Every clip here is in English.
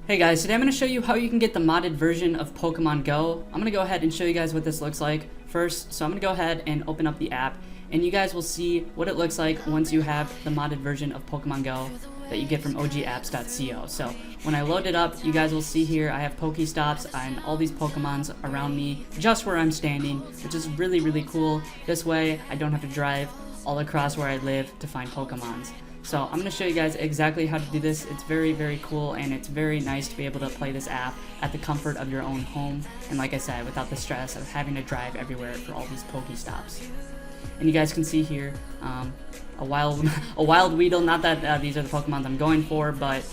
Hey guys, today I'm going to show you how you can get the modded version of Pokemon Go. I'm going to go ahead and show you guys what this looks like first. So I'm going to go ahead and open up the app, and you guys will see what it looks like once you have the modded version of Pokemon Go that you get from ogapps.co. So when I load it up, you guys will see here I have Pokestops and all these Pokemons around me just where I'm standing, which is really cool. This way I don't have to drive all across where I live to find Pokemons. So I'm going to show you guys exactly how to do this. It's very cool, and it's very nice to be able to play this app at the comfort of your own home, and like I said, without the stress of having to drive everywhere for all these Pokestops. And you guys can see here a wild Weedle. Not that these are the Pokemons I'm going for, but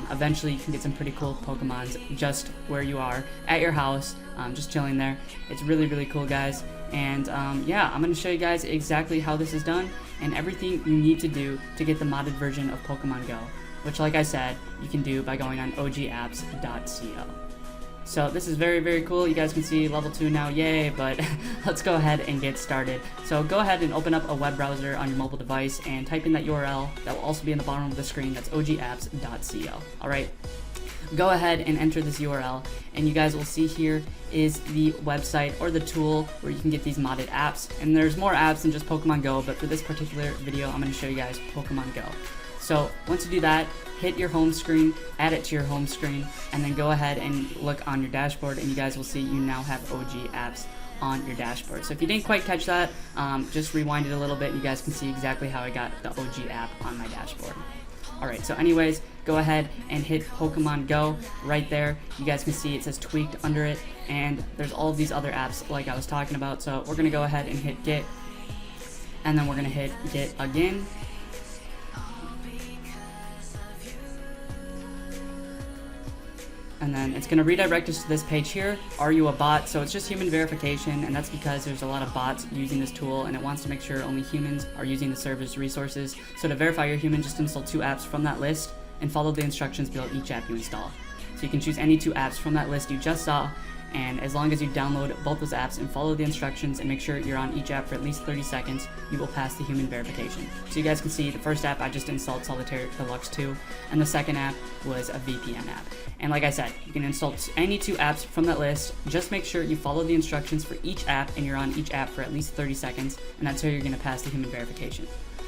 eventually you can get some pretty cool Pokemons just where you are at your house, just chilling there. It's really cool, guys. And yeah, I'm going to show you guys exactly how this is done and everything you need to do to get the modded version of Pokemon Go, which, like I said, you can do by going on ogapps.co. So this is very cool. You guys can see level 2 now, yay, but let's go ahead and get started. So go ahead and open up a web browser on your mobile device and type in that URL that will also be in the bottom of the screen. That's ogapps.co. Alright, go ahead and enter this URL, and you guys will see here is the website or the tool where you can get these modded apps. And there's more apps than just Pokemon Go, but for this particular video I'm going to show you guys Pokemon Go. So once you do that, hit your home screen, add it to your home screen, and then go ahead and look on your dashboard, and you guys will see you now have OG apps on your dashboard. So if you didn't quite catch that, just rewind it a little bit and you guys can see exactly how I got the OG app on my dashboard. Alright, so anyways, go ahead and hit Pokemon Go right there. You guys can see it says tweaked under it, and there's all of these other apps like I was talking about. So we're going to go ahead and hit get, and then we're going to hit get again. And then it's going to redirect us to this page here, are you a bot? So it's just human verification, and that's because there's a lot of bots using this tool, and it wants to make sure only humans are using the server's resources. So to verify you're human, just install 2 apps from that list and follow the instructions below each app you install. So you can choose any 2 apps from that list you just saw, and as long as you download both those apps and follow the instructions and make sure you're on each app for at least 30 seconds, you will pass the human verification. So you guys can see the first app I just installed Solitaire Deluxe 2, and the second app was a VPN app. And like I said, you can install any 2 apps from that list. Just make sure you follow the instructions for each app and you're on each app for at least 30 seconds, and that's how you're going to pass the human verification.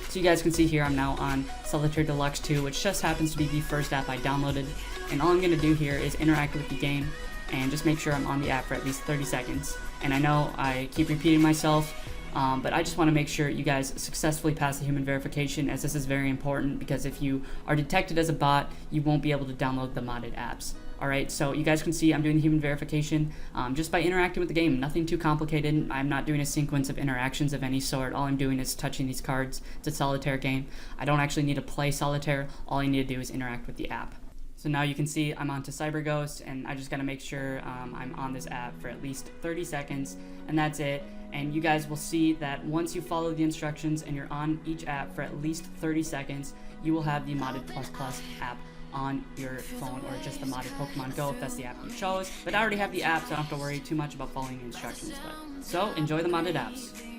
So you guys can see here I'm now on Solitaire Deluxe 2, which just happens to be the first app I downloaded. And all I'm going to do here is interact with the game and just make sure I'm on the app for at least 30 seconds. And I know I keep repeating myself, but I just want to make sure you guys successfully pass the human verification, as this is very important, because if you are detected as a bot, you won't be able to download the modded apps. Alright, so you guys can see I'm doing the human verification just by interacting with the game. Nothing too complicated. I'm not doing a sequence of interactions of any sort. All I'm doing is touching these cards. It's a solitaire game. I don't actually need to play solitaire. All I need to do is interact with the app. So now you can see I'm onto CyberGhost, and I just got to make sure I'm on this app for at least 30 seconds, and that's it. And you guys will see that once you follow the instructions and you're on each app for at least 30 seconds, you will have the modded ++ app on your phone, or just the modded Pokemon Go if that's the app you chose. But I already have the app, so I don't have to worry too much about following the instructions. So enjoy the modded apps.